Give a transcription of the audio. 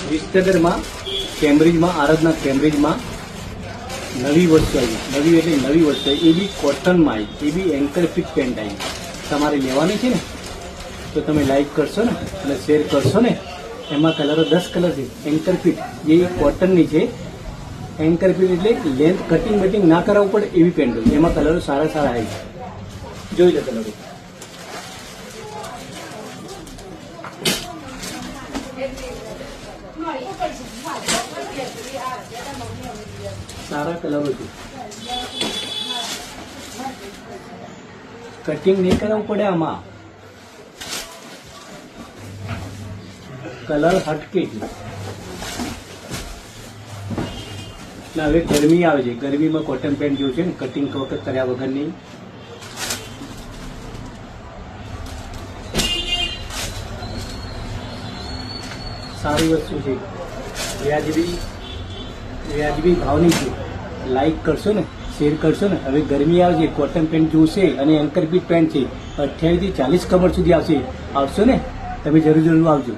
વિસનગરમાં કેમ્બ્રિજમાં આરાધના કેમ્બ્રિજમાં નવી વસ્તુ આવી, નવી એટલે નવી વસ્તુ આવી, એ બી કોટનમાં આવી, એ બી એન્કર ફિટ પેન્ટ આવી. તમારે લેવાની છે ને તો તમે લાઈક કરશો ને અને શેર કરશો ને. એમાં કલરો 10 કલર છે. એન્કર ફિટ જે કોટનની છે. એન્કર ફિટ એટલે લેન્થ કટિંગ બટિંગ ના કરાવવું પડે એવી પેન્ટ હોય. એમાં કલરો સારા સારા આવી છે. જોઈ લો કલરો. સારા કલરો છે. કટિંગ નહીં કરાવવું પડે આમાં. કલર હટકે છે. હવે ગરમી આવે છે, ગરમીમાં કોટન પેન્ટ જેવું છે ને કટિંગ વખત કર્યા વગરની. સારી વસ્તુ છે, વ્યાજબી ભાવની છે. લાઈક કરશો ને શેર કરશો ને. હવે ગરમી આવે છે, કોટન પેન્ટ જોશે અને એન્કર ફિટ પેન્ટ છે. 28 થી 40 કમર સુધી આવશે. આવશો ને તમે જરૂર આવજો.